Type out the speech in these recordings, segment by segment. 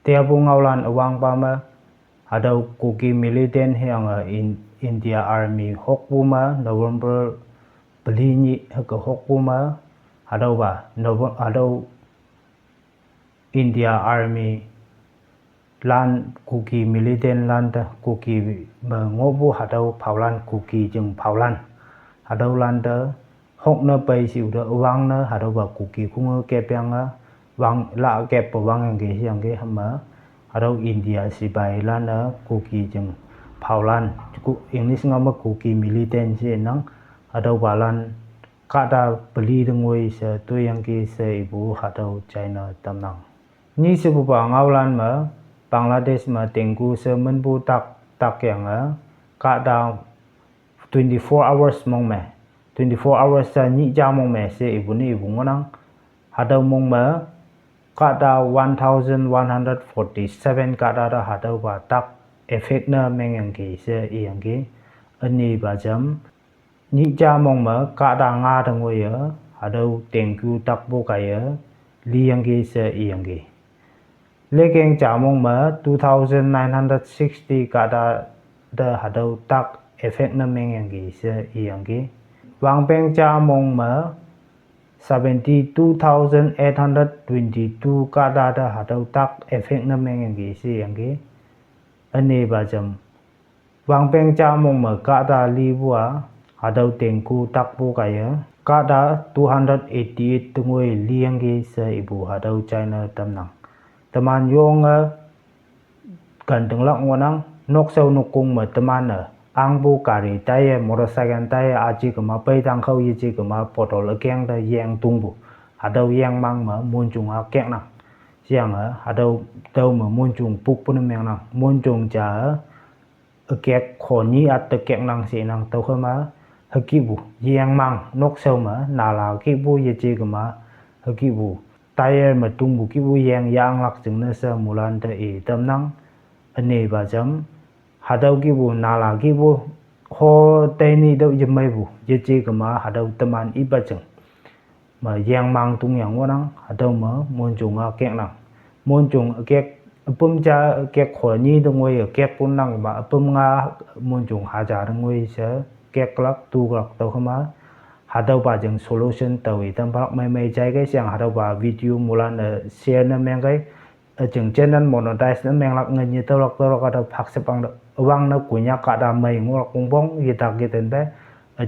Tiapu ngaulan awang pama hadau kuki militan yang in India Army hokpuma November belinyi ke hokpuma hadau ba hadau India Army lan kuki militan lan ta kuki mengobu hadau paulan kuki jeng paulan hadau lan ta hok na pai si udah awang na hadau ba kuki kunga kepyang wang la kep wang yang ge hama hadau India si bai lan na kuki jeng paulan ku English ngama kuki militan si nang hadau balan kada beli dengoi se tu yang ke se ibu hadau China tamnang ni se bu ngaulan ma Bangladesh ma tengku se menbu tak yang kada 24 hours mong me 24 hours sa ni ja mong me se ibu ni ibu ngonang hadau mong ma kada 1147 kada da hadau ba tak effect na mengang ke se yang ke ani ba jam ni ja mong ma kada nga dengoi hadau tengku tak bu kaya li yang ke se yang ke Lekeng jamong ma 2960 kada da hadau tak effect na mengang ke se yang ke wangpeng jamong ma 72,822 kada da hadau tak effect na mengang ke se yang ke ane ba jam wangpeng jamong ma kada libua hadau tengku tak bu kaya kada 288 tungoi liang ke se ibu hadau China tamnang teman yong ganteng lak ngonang nok sau nukung ma teman ang bu kari taya motorcycle taya aji kema pai tang khau yi ji kema potol keng da yang tungbu hadau yang mang ma muncung keng nang siang hadau tau ma muncung puk pun meng nang muncung ja kek khoni at kek nang si nang tau khama hakibu yang mang nok sau ma nala kibu yi ji kema hakibu tayar mà tung bu ki bu yang lak jeng na sa mulan ta e tam nang ane ba jam hadau ki bu nala ki bu ho te ni dau jam mai bu je je kama hadau taman i ba jeng ma yang mang tung yang wanang hadau ma muncung kek nang muncung kek pum ja kek kho ni dong wei kek pun nang ba pum nga muncung haja dong wei se kek lak tu lak tau khama hadau ba jeng solution tawi tam pak mai jai cái siang hadau ba video mulan share na meng cái jeng channel monetize na meng lak ngai tau lak ada phak sepang wang na kunya kada mai ngor kungbong yita giten be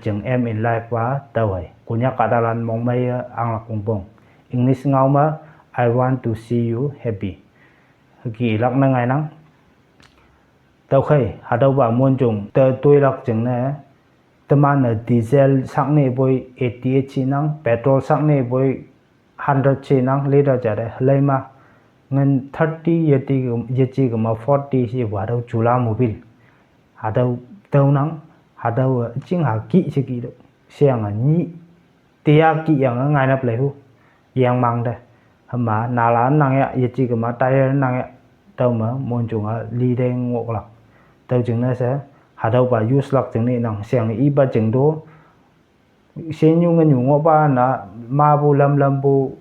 jeng em in life wa tawai kunya kada lan mong mai ang lak kungbong English ngau ma I want to see you happy ki lak na ngai nang tau khai hadau ba muncung te tui lak jeng na teman diesel sang ne boy 88 chi nang petrol sang ne boy 100 chi nang liter jare hlai ma ngan 30 yeti ma 40 si wadau chula mobil hadau tau nang hadau ching ha ki chi ki do siang ni tia ki yang ngai nap le hu yang mang da hama nala nang ya yeti ma tayar nang ya tau ma monjung li deng ngok lak tau jing na sa hadau ba use lak jeng ni nang siang i ba jeng do sen yu ngan yu ngo ba na ma bu lam bu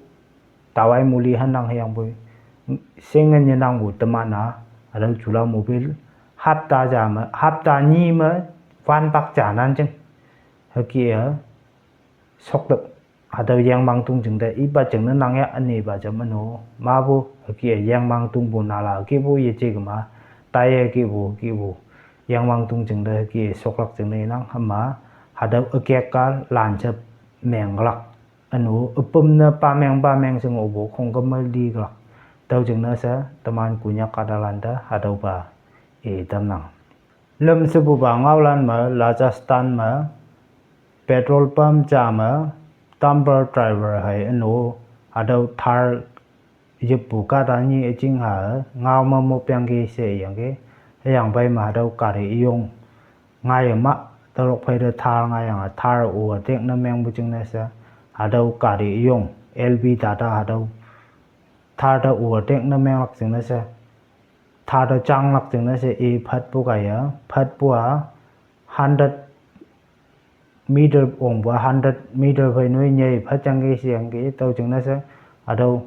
tawai muli han nang yang bu sen ngan nang bu teman hadau chula mobil hapta ja ma hapta ni ma van pak ja nan jeng haki sok được hadau yang mang tung jeng da i ba jeng na nang ya ani ba jam no ma bu haki yang mang tung bu na la ki bu ye je ma tai ki bu yang mang tung jeng da ki soklak jeng nei nang hama hadau akek ka lan chap meng lak anu upum na pa meng sing obo khong ka mal di lak tau jeng na sa taman kunya kadalan da hadau ba e tam nang lam se bu ba ngaulan ma Rajasthan ma petrol pump cha ma dumper driver hai anu hadau thar yipu ka da ni jing ha ngau ma mo pyang ki se yang ke yang bai ma dau kari yong ngai ma talok phai da thar ngai yang thar u tek na meng bu jing na sa hadau kari yong LB data hadau thar da u tek na meng lak jing na sa thar da chang lak jing na sa e phat bu ga ya phat bu 100 meter ong ba 100 meter phai noi nyai phat chang ge siang ge tau jing na sa hadau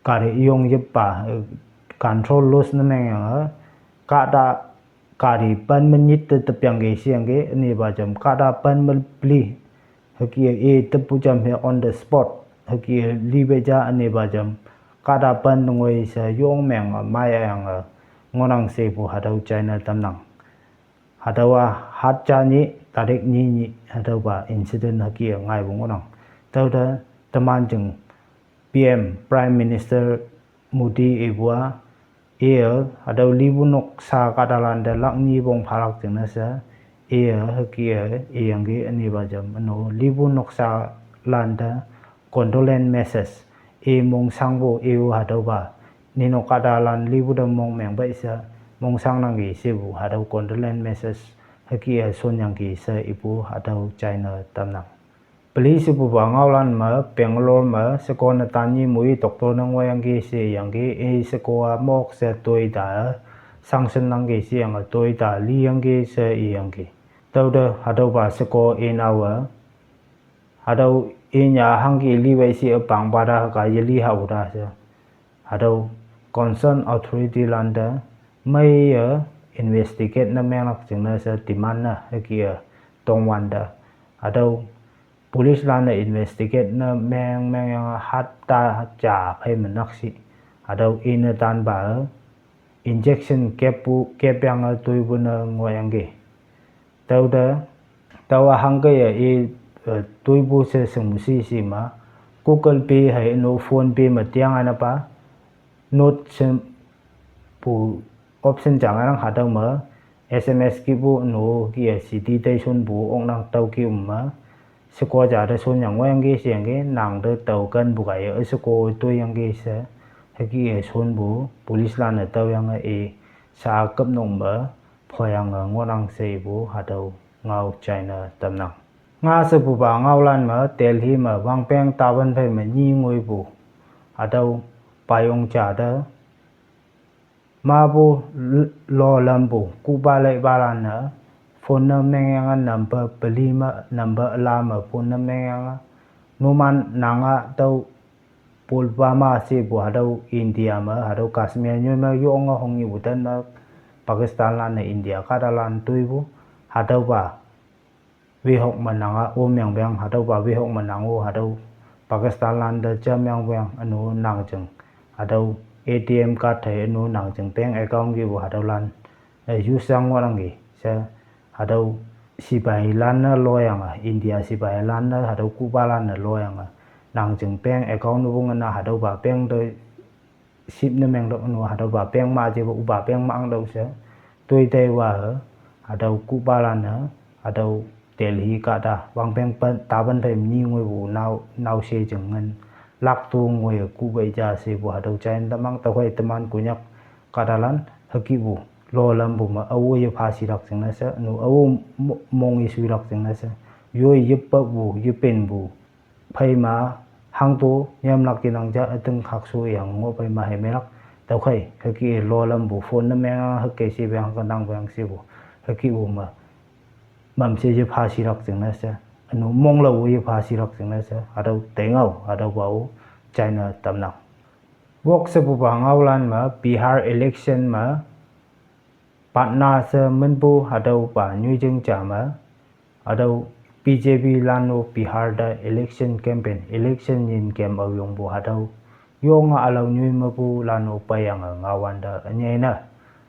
kari yong yip pa control loss na meng yang kada kari pan menit tetep yang ge siang ge ni ba jam kada pan beli haki e tepu jam he on the spot haki li beja ni ba jam kada pan ngoi sa yong meng mai yang ngonang se bu hadau China tamnang hadawa hat cha ni tarik ni hadau ba incident haki ngai bu ngonang tau da taman jeng PM Prime Minister Modi ebua hadau libu nok sa kadalan da lakni bong phalak jeng na sa haki yang ge ani ba jam no libu nok sa landa condolence message mong sangbo hadau ba nino kadalan libu da mong meng ba isa mong sang nang gi sebu hadau condolence message haki son yang gi sa ibu hadau China tamnang Police bu bangaulan ma Bangalore ma sekolah tani mui doktor nang wayang ge se yang ge sekolah mok se toi da sanction nang ge se yang toi da li yang ge se yang ge tau da hadau ba sekolah nawa hadau nya hang ge li wai se bang ba da ka ye li hau da se hadau concern authority landa mai investigate na meng lak jeng na se demand na ki tong wan da hadau Police lana investigate na meng yang hatta cha phai manaksi hadau ina tan ba injection cap yang tui buna ngoyang ge tau da tawa hangge tui bu se sengmusi si ma Google Pay hai no phone pay ma tiang ana pa note sem pu option jangan hadau ma SMS ki bu no ki city station bu ong nang tau ki ma sekolah jada son yang wayang ge siang ge nang de tau kan bukai sekolah tu yang ge se haki son bu polis lana tau yang sa kap nong ba phoyang ngonang se bu hadau ngau China tamnang nga se bu ba ngau lan ma Delhi ma wangpeng taban phai ma ni ngoi bu hadau payong jada ma bu lo lam bu ku ba lai ba lan na phone meng number beli ma number alarm phone meng numan nanga tau pulwama se bu hadau India ma hadau Kashmir nyu ma yong hongi butan na Pakistan lan na India kadalan tui bu hadau ba we hok mananga meng bang hadau ba we hok manangu hadau Pakistan lan da jam yang bang anu nang jeng hadau ATM card thai anu nang jeng bank account gi bu hadau lan use sang warang gi sa hadau sibai lan na loyang India sibai lan na hadau kubalan na loyang nang jeng bank account nu na hadau ba bank de sip na meng dok nu hadau ba bank ma je ba bank ma ang dau se tui te wa hadau kubalan na hadau Delhi ka da wang bank ta ban thai ni ngoi bu nau se jeng ngan lak tu ngoi ku bai ja se bu hadau chain da mang ta hoi taman kunyak kadalan haki bu lo lam bu ma awo ye phasi rak jeng na sa nu awo mong isu rak jeng na sa yo ye pa bu ye pen bu phai ma hang tu nyam lak kinang ja ateng khak su yang ngo phai ma he melak tau khai haki lo lam bu phone na me hake si bang ka nang bang si bu haki bu ma mam se ye phasi rak jeng na sa nu mong lo ye phasi rak jeng na sa hadau tengau hadau bau China tamnang wok se bu ba ngau lan ma Bihar election ma Patna se menbu hadau ba nyu jeng jama hadau BJP lano Bihar da election campaign election in kem awyong bu hadau yong alau nyu ma bu lano payang ngawan da anyena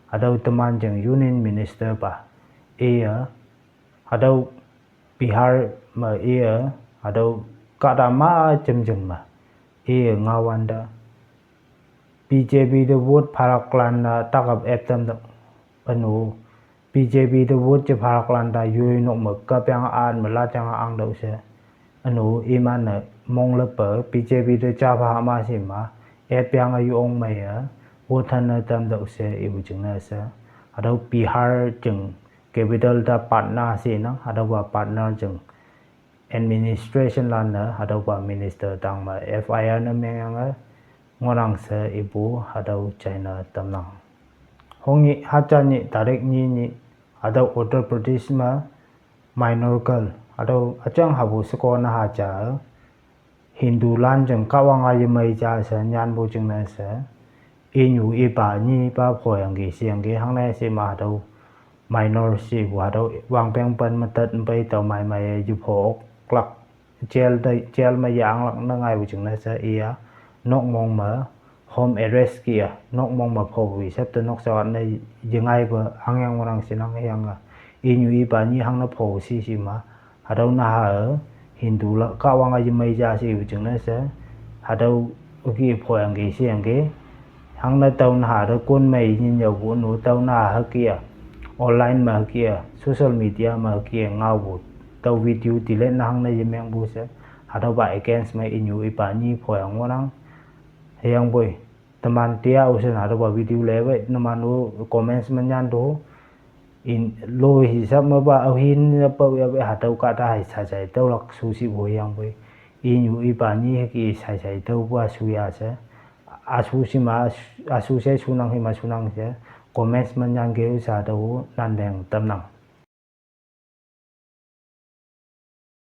hadau teman jeng union minister ba hadau Bihar ma hadau kadama jeng ma ngawan da BJP the vote paraklan takap etam da anu BJP the vote je paraklan da yui nok ma ka pyang an ma la chang ang dau se anu iman na mong le pa BJP the cha ba ma si ma pyang yu ong mai vote han tam dau se bu jeng na sa hadau Bihar jeng capital da Patna si na hadau ba Patna jeng administration lan na hadau ba minister tang ma FIR na meng ngorang se ibu hadau China tamnang hongi hachani tarik ni hadau Uttar Pradesh ma minor girl hadau achang habu sekona hacha Hindu lan jeng kawang ay mai ja sa nyan bu jeng na sa inyu ipa ni pa phoi ang gi siang gi hang na si ma do minor si wa do wang peng pan ma tat pai tàu mai mai ju pho klak gel ma yang lak na ngai bu chung na sa ia nok mong ma home arrest kia nok mong ma pho wi sap ta nok sa na jingai ba hang yang orang sinang yang inyu ipa ni hang na pho si ma hadau na ha hindu la ka wang ai mai ja si bu chung na sa hadau gi pho ang gi siang gi hang na tàu na ha quân mày nhìn nhiều vụ nụ tàu na ha kia online mà kia social media mà kia ngao bu tàu video thì lên hang na yem bu se hada ba against mai inyu ipa ni phoi ang wanang hayang boy teman tia usen hada ba video lewe naman u comments manyan do in lo hisab ma ba hin pa ya hada ka ta hai sa sai tàu lak su si bo yang boy inyu ipa ni ki sai sai tàu ba su ya se asu si ma asu se sunang hi ma sunang se comments manyan ge sa do nan deng tam nang